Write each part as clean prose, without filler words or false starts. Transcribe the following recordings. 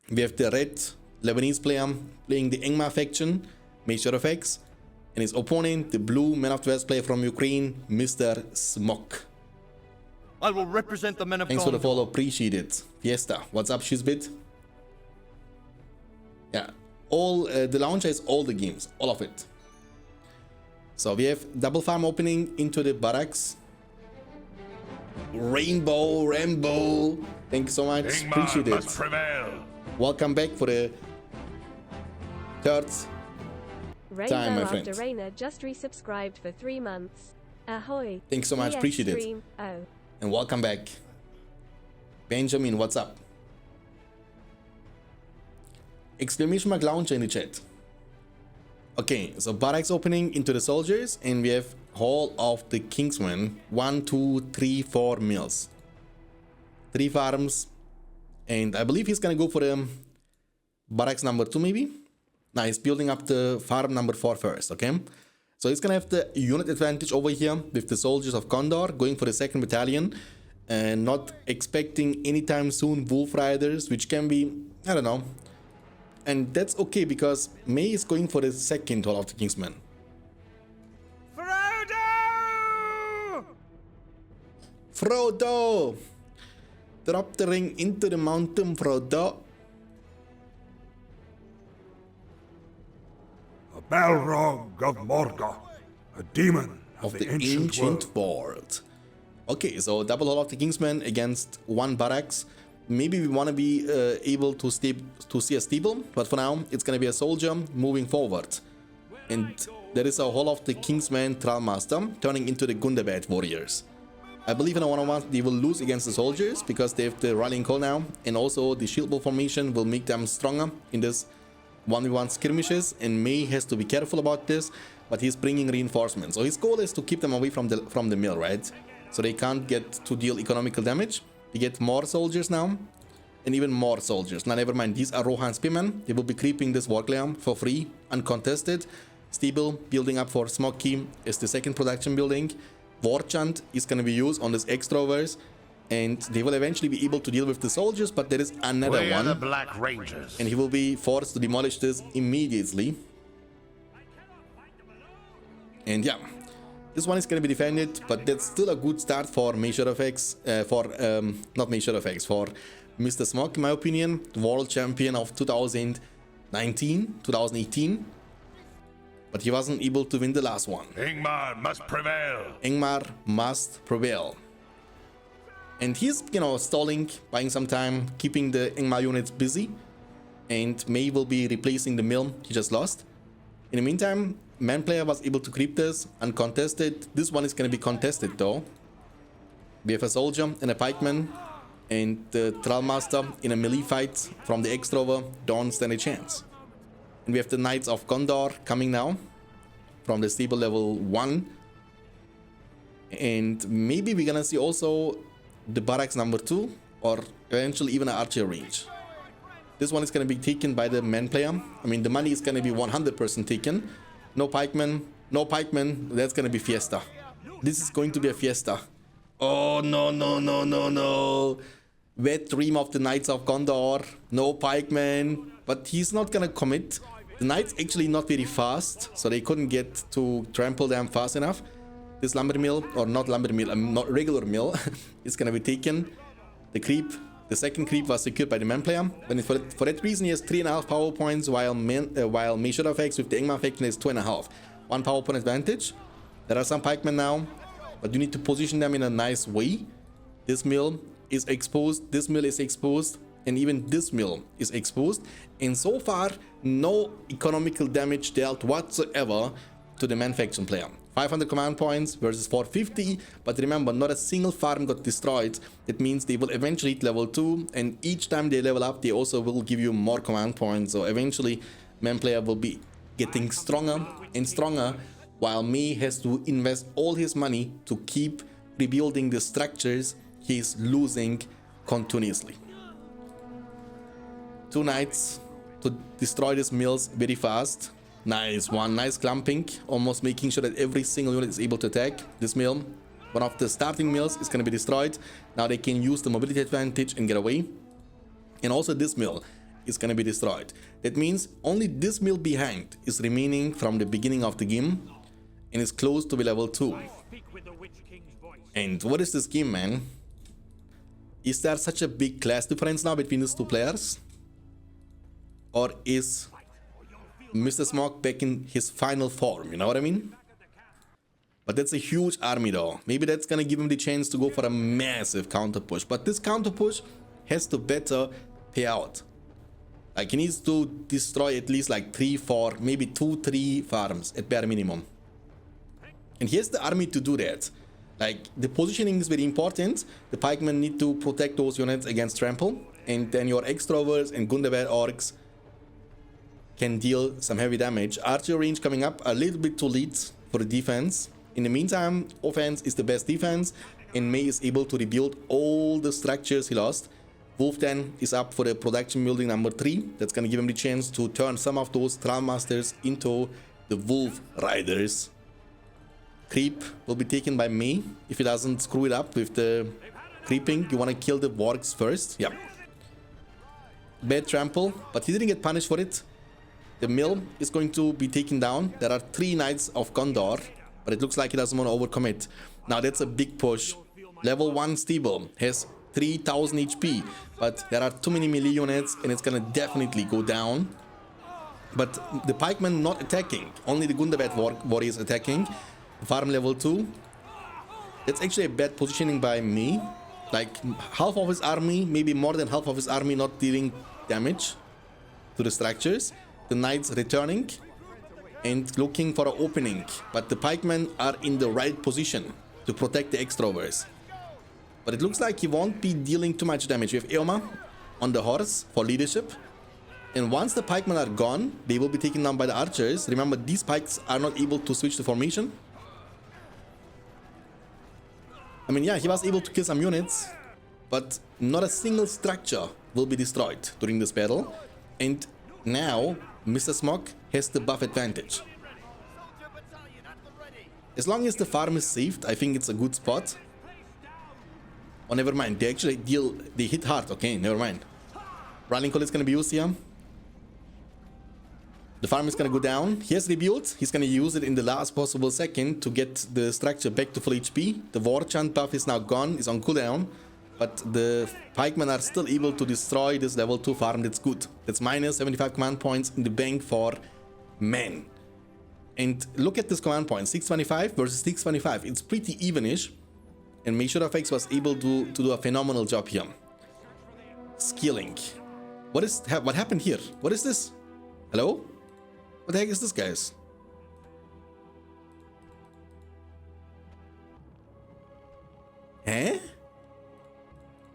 We have the red Lebanese player playing the Engmar faction, Major effects, and his opponent, the blue Man of the West player from Ukraine, Mr. Smok. I will represent the men of Thanks for the Gondor. follow, appreciate it. Fiesta, what's up, Shizbit? Yeah, all the launcher is all the games, all of it. So we have double farm opening into the barracks. Rainbow, thank you so much, appreciate it. Welcome back for the third time, my friend. After Rainer just resubscribed for 3 months. Ahoy. Thanks so much, appreciate it. Oh. And welcome back. Benjamin, what's up? Exclamation mark launcher in the chat. Okay, so barracks opening into the soldiers, and we have Hall of the Kingsmen. 1, 2, 3, 4 mills. 3 farms. And I believe he's gonna go for the barracks number 2 maybe? Now he's building up the farm number 4 first, okay? So he's gonna have the unit advantage over here with the soldiers of Gondor going for the 2nd battalion. And not expecting anytime soon Wolf Riders, which can be, I don't know. And that's okay because May is going for the 2nd Hall of the Kingsmen. Frodo! Drop the ring into the mountain, Frodo. A Balrog of Morgoth, a demon of the ancient world. Okay, so double Hall of the Kingsmen against 1 barracks. Maybe we want to be able to see a steeple, but for now it's going to be a soldier moving forward. And there is a Hall of the Kingsmen Trollmaster turning into the Gundabad warriors. I believe in a one-on-one they will lose against the soldiers because they have the rallying call now, and also the shield wall formation will make them stronger in this 1v1 skirmishes, and May has to be careful about this, but he's bringing reinforcements. So his goal is to keep them away from the mill, right? So they can't get to deal economical damage. We get more soldiers now, and even more soldiers. Now never mind, these are Rohan spearmen. They will be creeping this Warclay for free, uncontested. Steeple building up for Smoky is the 2nd production building. Warchant is going to be used on this extrovers, and they will eventually be able to deal with the soldiers, but there is another one, the Black Rangers, and he will be forced to demolish this immediately. And yeah, this one is going to be defended, but that's still a good start for Major Effects, not Major Effects, for Mr. Smok, in my opinion, the world champion of 2018. But he wasn't able to win the last one. Ingmar must prevail. Ingmar must prevail. And he's, stalling, buying some time, keeping the Ingmar units busy. And May will be replacing the mill he just lost. In the meantime, Man player was able to creep this, uncontested. This one is going to be contested though. We have a soldier and a pikeman. And the Trollmaster in a melee fight from the X-Trover don't stand a chance. And we have the Knights of Gondor coming now from the stable level 1. And maybe we're gonna see also the barracks number 2 or eventually even an archer range. This one is gonna be taken by the man player. I mean, the money is gonna be 100% taken. No pikemen, that's gonna be fiesta. This is going to be a fiesta. Oh, no. Wet dream of the Knights of Gondor. No pikemen, but he's not gonna commit. The knights actually not very fast, so they couldn't get to trample them fast enough. This lumber mill, or not lumber mill, not regular mill, is gonna be taken. The 2nd creep was secured by the man player. And for that reason, he has 3.5 power points, while Major Effects with the Ingmar faction is 2.5. 1 power point advantage. There are some pikemen now, but you need to position them in a nice way. This mill is exposed, this mill is exposed, and even this mill is exposed. And so far, no economical damage dealt whatsoever to the man faction player. 500 command points versus 450, but remember, not a single farm got destroyed. That means they will eventually hit level 2, and each time they level up, they also will give you more command points. So eventually, man player will be getting stronger and stronger, while May has to invest all his money to keep rebuilding the structures he's losing continuously. 2 knights to destroy these mills very fast. Nice one, nice clumping, almost making sure that every single unit is able to attack this mill. One of the starting mills is going to be destroyed. Now they can use the mobility advantage and get away. And also this mill is going to be destroyed. That means only this mill behind is remaining from the beginning of the game and is close to be level 2. And what is this game, man? Is there such a big class difference now between these two players? Or is Mr. Smog back in his final form, you know what I mean? But that's a huge army though. Maybe that's gonna give him the chance to go for a massive counter push. But this counter push has to better pay out. Like he needs to destroy at least like 3, 4, maybe 2, 3 farms at bare minimum. And he has the army to do that. Like the positioning is very important. The pikemen need to protect those units against trample. And then your extrovers and Gundabad orcs can deal some heavy damage. Archer range coming up a little bit too late for the defense. In the meantime, offense is the best defense, and May is able to rebuild all the structures he lost. Wolf then is up for the production building number 3. That's gonna give him the chance to turn some of those Trollmasters into the Wolf Riders. Creep will be taken by May if he doesn't screw it up with the creeping. You wanna kill the wargs first. Yeah. Bad trample, but he didn't get punished for it. The mill is going to be taken down. There are 3 Knights of Gondor, but it looks like he doesn't want to overcommit. Now that's a big push. Level 1 Steeble has 3000 HP, but there are too many melee units and it's gonna definitely go down. But the pikemen not attacking, only the Gundabad warriors attacking. Farm level 2. That's actually a bad positioning by me. Like half of his army, maybe more than half of his army not dealing damage to the structures. The knights returning and looking for an opening, but the pikemen are in the right position to protect the extrovers. But it looks like he won't be dealing too much damage. We have Eoma on the horse for leadership, and once the pikemen are gone, they will be taken down by the archers. Remember, these pikes are not able to switch the formation. I mean, yeah, he was able to kill some units, but not a single structure will be destroyed during this battle. And now Mr. Smog has the buff advantage. As long as the farm is saved, I think it's a good spot. Oh, never mind. They actually they hit hard. Okay, never mind. Rallying Call is going to be used here. The farm is going to go down. He has rebuilt. He's going to use it in the last possible second to get the structure back to full HP. The War Chant buff is now gone. It's on cooldown. But the pikemen are still able to destroy this level 2 farm. That's good. That's minus 75 command points in the bank for men. And look at this command point. 625 versus 625. It's pretty evenish. And MayShadowFX was able to do a phenomenal job here. Skilling. What happened here? What is this? Hello? What the heck is this, guys? Eh?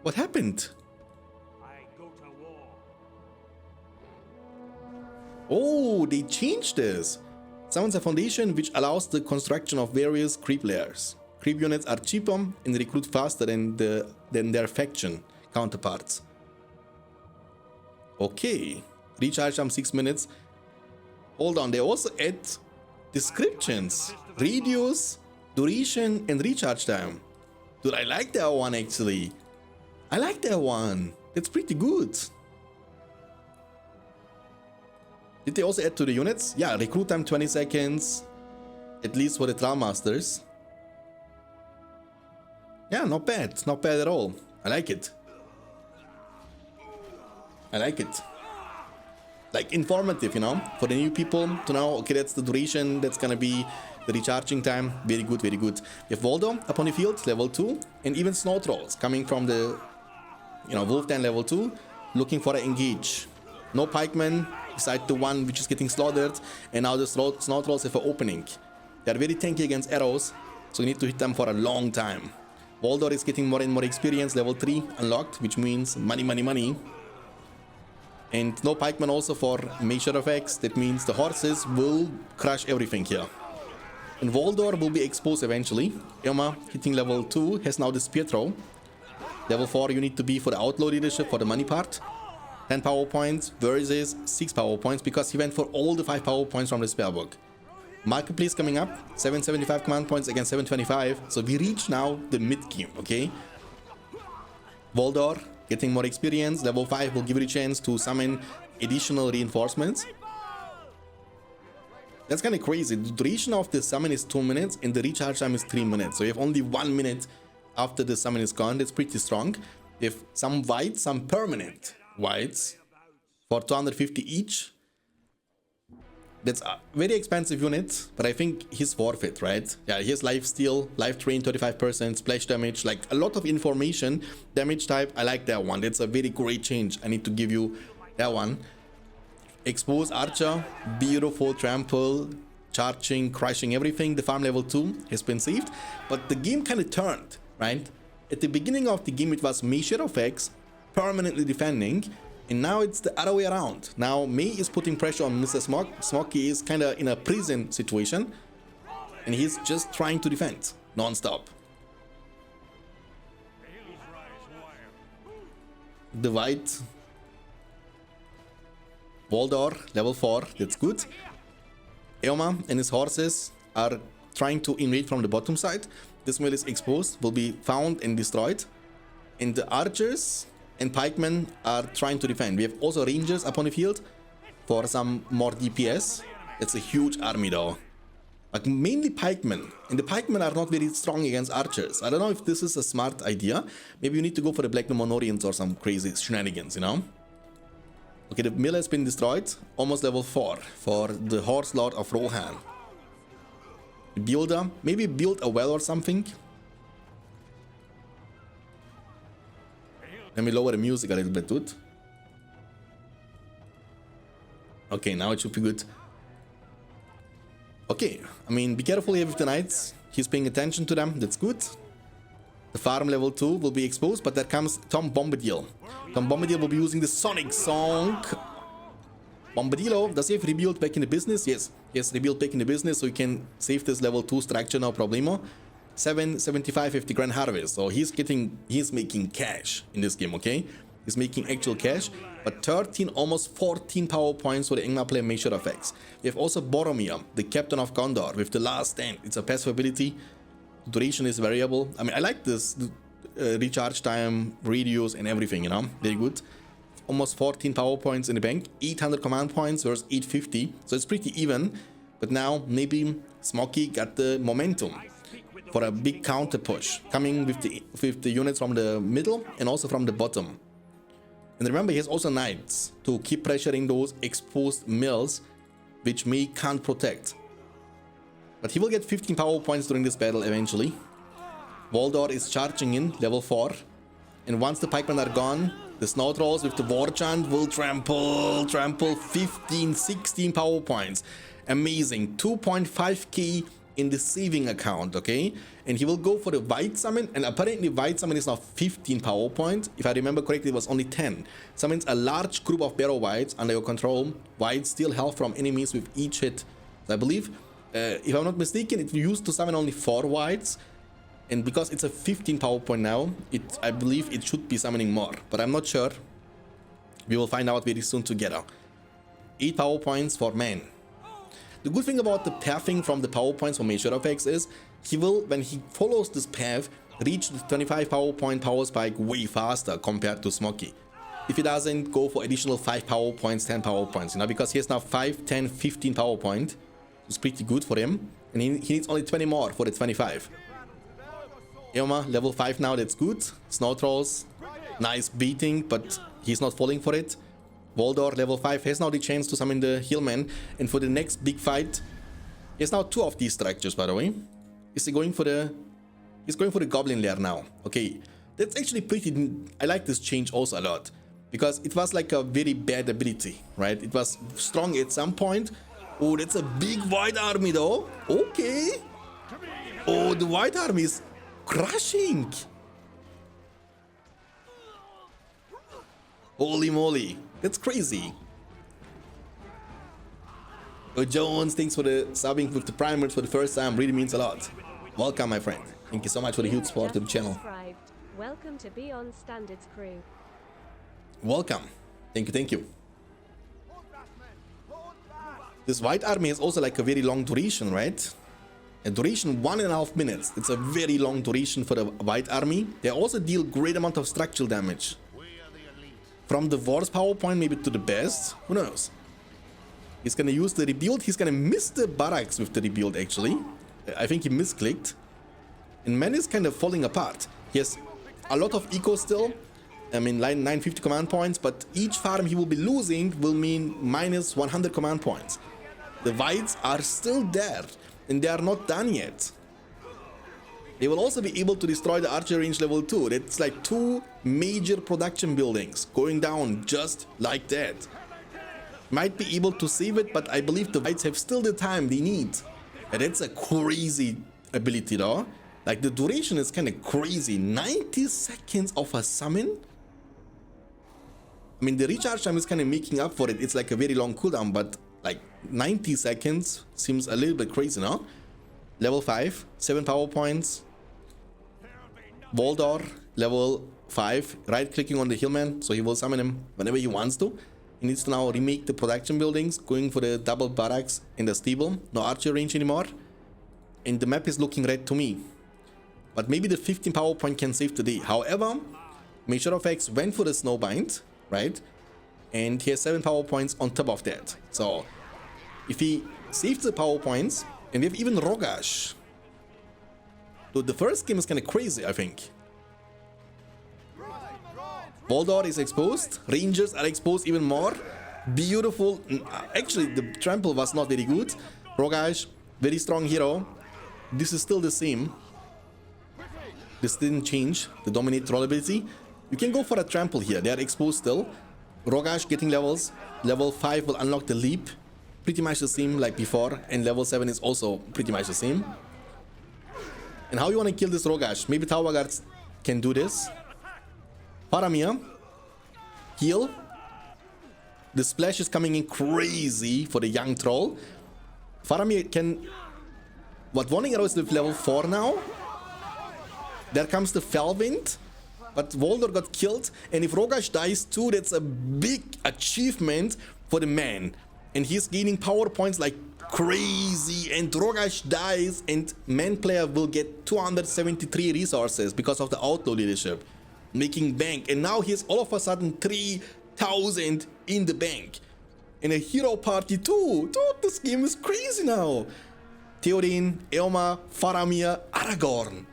What happened? Oh, they changed this. Summons a foundation which allows the construction of various creep layers. Creep units are cheaper and recruit faster than their faction counterparts. Okay. Recharge time 6 minutes. Hold on, they also add descriptions. Reduce, duration, and recharge time. Dude, I like that one actually. I like that one. That's pretty good. Did they also add to the units? Yeah, recruit time 20 seconds. At least for the Trollmasters. Yeah, not bad. Not bad at all. I like it. I like it. Like informative, you know, for the new people to know, okay, that's the duration, that's gonna be the recharging time. Very good, very good. We have Voldo up on the field, level 2, and even Snow Trolls coming from the, you know, Wolf Den level 2, looking for an engage. No pikemen, beside the one which is getting slaughtered, and now the Snow Trolls have an opening. They are very tanky against arrows, so you need to hit them for a long time. Voldor is getting more and more experience, level 3 unlocked, which means money, money, money. And no pikemen also for MayShadowFX. That means the horses will crush everything here. And Voldor will be exposed eventually. Irma hitting level 2 has now the spear throw. Level 4 you need to be for the outlaw leadership for the money part. 10 power points versus 6 power points because he went for all the 5 power points from the spare book. Marketplace coming up, 775 command points against 725. So we reach now the mid game, okay? Voldor getting more experience. Level 5 will give you a chance to summon additional reinforcements. That's kind of crazy. The duration of the summon is 2 minutes and the recharge time is 3 minutes. So you have only 1 minute after the summon is gone. That's pretty strong. You have some whites, some permanent whites for 250 each. That's a very expensive unit, but I think he's worth it, right? Yeah, he has life steal, life drain 35%, splash damage, like a lot of information. Damage type, I like that one. That's a very great change. I need to give you that one. Expose archer, beautiful trample, charging, crushing everything. The farm level 2 has been saved, but the game kind of turned, right? At the beginning of the game, it was measure of X, permanently defending, and now it's the other way around. Now May is putting pressure on Mr. Smoky is kind of in a prison situation, and he's just trying to defend non-stop. The white Voldor, level 4, that's good. Eoma and his horses are trying to invade from the bottom side. This mill is exposed, will be found and destroyed. And the archers and pikemen are trying to defend. We have also rangers upon the field for some more DPS. It's a huge army though. Like mainly pikemen. And the pikemen are not very strong against archers. I don't know if this is a smart idea. Maybe you need to go for the Black Numenorians or some crazy shenanigans, you know? Okay, the mill has been destroyed. Almost level 4 for the Horse Lord of Rohan. Builder, maybe build a well or something. Let me lower the music a little bit, dude. Okay, now it should be good. Okay, I mean, be careful here with the knights. He's paying attention to them, that's good. The farm level 2 will be exposed, but there comes Tom Bombadil. Tom Bombadil will be using the Sonic Song. Bombadillo, does he have rebuild back in the business? Yes, yes, rebuild back in the business, so you can save this level 2 structure, no problemo. 775 50 grand harvest, so he's making cash in this game, okay? He's making actual cash, but 13, almost 14 power points for the Ingmar player measure effects. We have also Boromir, the captain of Gondor, with the last stand. It's a passive ability. Duration is variable. I mean, I like this recharge time, radius, and everything, you know, very good. Almost 14 power points in the bank, 800 command points versus 850, so it's pretty even. But now maybe Smoky got the momentum for a big counter push, coming with the units from the middle and also from the bottom. And remember, he has also knights to keep pressuring those exposed mills, which May can't protect. But he will get 15 power points during this battle eventually. Voldor is charging in, level 4. And once the pikemen are gone, the snow trolls with the war chant will trample 15, 16 power points. Amazing. 2.5k in the saving account, okay? And he will go for the white summon, and apparently white summon is now 15 power points. If I remember correctly, it was only 10. Summons a large group of barrow whites under your control. Whites steal health from enemies with each hit. So I believe, if I'm not mistaken, it used to summon only 4 whites. And because it's a 15 power point now, I believe it should be summoning more, but I'm not sure. We will find out very soon together. 8 power points for man. The good thing about the pathing from the power points for measure effects is he will, when he follows this path, reach the 25 power point power spike way faster compared to Smoky. If he doesn't go for additional 5 power points, 10 power points, you know, because he has now 5, 10, 15 power point. It's pretty good for him, and he needs only 20 more for the 25. Eoma, level 5 now, that's good. Snow Trolls, nice beating, but he's not falling for it. Voldor, level 5, has now the chance to summon the Healman, and for the next big fight, he has now 2 of these structures, by the way. He's going for the Goblin Lair now. Okay, that's actually pretty, I like this change also a lot, because it was like a very bad ability, right? It was strong at some point. Oh, that's a big white army though. Okay. Oh, the white army is crushing. Holy moly, that's crazy. Oh, Jones, thanks for the subbing with the primers for the first time, really means a lot. Welcome, my friend. Thank you so much for the huge support to the channel. Welcome to Beyond Standards crew. Welcome. Thank you, thank you. This white army is also like a very long duration, right? A duration 1.5 minutes. It's a very long duration for the white army. They also deal great amount of structural damage. from the worst PowerPoint maybe to the best. Who knows? He's gonna use the rebuild. He's gonna miss the barracks with the rebuild actually. I think he misclicked. And man is kind of falling apart. He has a lot of eco still. I mean, 950 command points, but each farm he will be losing will mean minus 100 command points. The whites are still there, and they are not done yet. They will also be able to destroy the archer range level 2. It's like 2 major production buildings going down just like that. Might be able to save it, but I believe the whites have still the time they need. And that's a crazy ability though. Like the duration is kind of crazy. 90 seconds of a summon? I mean, the recharge time is kind of making up for it. It's like a very long cooldown, but like 90 seconds seems a little bit crazy, no? Level 5, 7 power points. Voldor, level 5, right clicking on the hillman, so he will summon him whenever he wants to. He needs to now remake the production buildings, going for the double barracks in the stable. No archer range anymore. And the map is looking red to me. But maybe the 15 power point can save the day. However, Major of X went for the snowbind, right? And he has 7 power points on top of that. So if he saves the power points, and we have even Rogash. So the first game is kind of crazy, I think. Voldor is exposed. Rangers are exposed even more. Beautiful. Actually, the trample was not very good. Rogash, very strong hero. This is still the same. This didn't change the dominate roll ability. You can go for a trample here. They are exposed still. Rogash getting levels. Level 5 will unlock the leap. Pretty much the same like before. And level 7 is also pretty much the same. And how you want to kill this Rogash? Maybe Tower Guards can do this. Faramir. Heal. The splash is coming in crazy for the young troll. Faramir can... What, Warning Arrow is with level 4 now? There comes the Felwind. But Voldor got killed. And if Rogash dies too, that's a big achievement for the man. And he's gaining power points like crazy. And Rogash dies. And man player will get 273 resources because of the outlaw leadership. Making bank. And now he's all of a sudden 3,000 in the bank. And a hero party too. Dude, this game is crazy now. Theoden, Eomer, Faramir, Aragorn.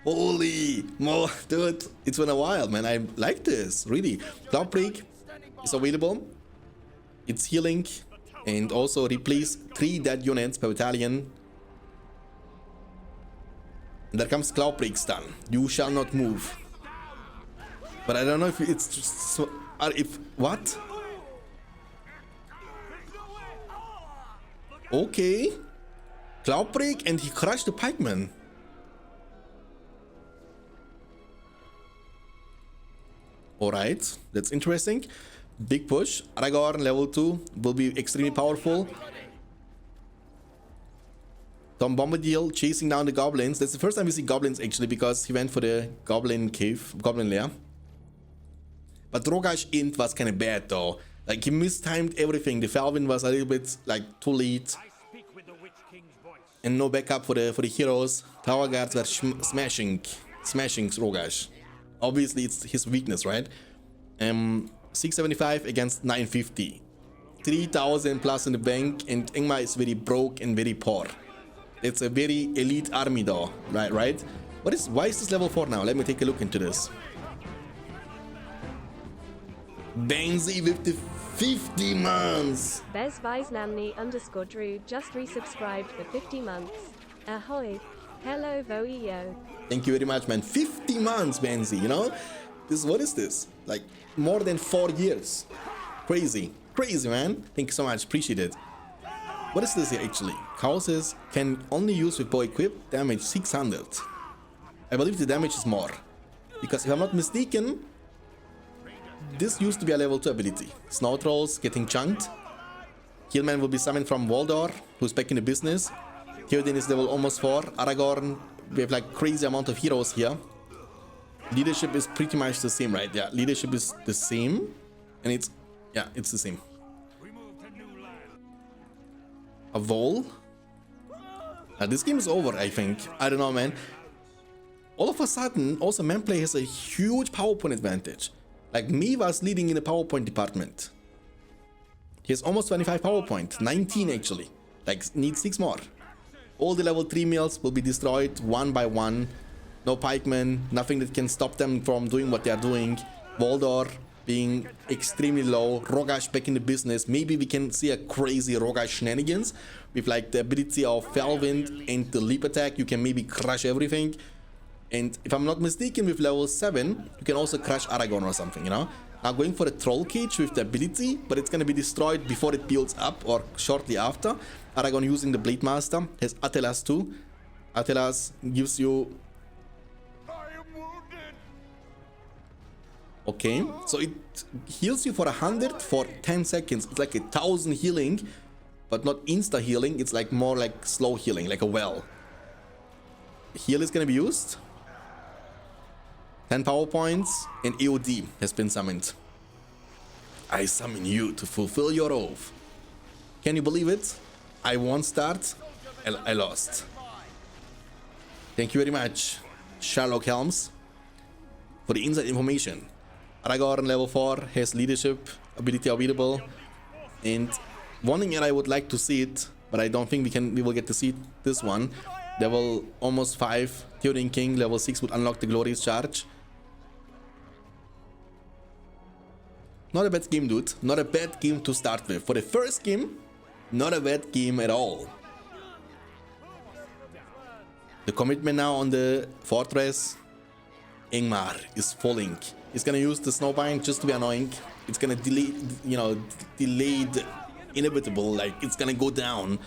Holy mo, dude, it's been a while, man. I like this, really. Cloudbreak is available. It's healing and also replace 3 dead units per battalion. And there comes Cloudbreak stun. You shall not move. But I don't know if it's just so, if what? Okay. Cloudbreak and he crushed the pikeman. Alright, that's interesting. Big push. Aragorn level 2 will be extremely powerful. Tom Bombadil chasing down the goblins. That's the first time we see goblins actually because he went for the goblin cave, goblin lair. But Rogash int was kind of bad though. Like he mistimed everything. The Felwind was a little bit like too late. And no backup for the heroes. Tower guards were smashing Rogash. Obviously, it's his weakness, right? 675 against 950. 3,000 plus in the bank, and Ingmar is very broke and very poor. It's a very elite army, though, right? Why is this level 4 now? Let me take a look into this. Benzi with the 50 months. Bezvisnamni_Drew just resubscribed for 50 months. Ahoy. Hello, Voeo. Thank you very much, man. 50 months, Benzi, you know? What is this? Like, more than 4 years. Crazy, man. Thank you so much, appreciate it. What is this here, actually? Houses can only use with bow equip, damage 600. I believe the damage is more. Because if I'm not mistaken, this used to be a level 2 ability. Snow Trolls getting chunked. Hillman will be summoned from Voldor, who's back in the business. Theoden is level almost 4. Aragorn, we have like crazy amount of heroes here. Leadership is pretty much the same, right? Yeah, leadership is the same. And it's the same. A Vol? This game is over, I think. I don't know, man. All of a sudden, also Manplay has a huge power point advantage. Like me was leading in the PowerPoint department. He has almost 25 PowerPoint, 19 actually. Like needs 6 more. All the level 3 mills will be destroyed one by one. No pikemen, nothing that can stop them from doing what they are doing. Voldor being extremely low. Rogash back in the business. Maybe we can see a crazy Rogash shenanigans with like the ability of Fellwind and the leap attack. You can maybe crush everything. And if I'm not mistaken, with level 7, you can also crush Aragon or something, you know? Now going for a Troll Cage with the ability, but it's gonna be destroyed before it builds up or shortly after. Aragon using the Blade Master has Atelas too. Atelas gives you... Okay, so it heals you for 100 for 10 seconds. It's like 1000 healing, but not insta healing. It's like more like slow healing, like a well. Heal is gonna be used. 10 power points and AOD has been summoned. I summon you to fulfill your oath. Can you believe it? I won start, I lost. Thank you very much, Sherlock Helms, for the inside information. Aragorn level 4 has leadership ability available, and one thing that I would like to see it, but I don't think we will get to see this one. Level almost 5 Theoden King level 6 would unlock the glorious charge. Not a bad game, dude. Not a bad game to start with. For the first game, not a bad game at all. The commitment now on the fortress. Ingmar is falling. He's gonna use the Snowbind just to be annoying. It's gonna delay, you know, delayed inevitable, like it's gonna go down.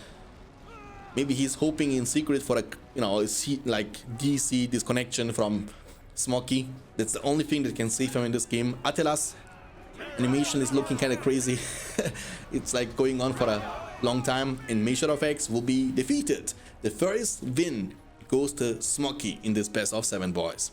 Maybe he's hoping in secret for a, you know, like DC disconnection from Smoky. That's the only thing that can save him in this game. Atelas animation is looking kind of crazy. It's like going on for a long time, and Measure of X will be defeated. The first win goes to Smoky in this best of 7, boys.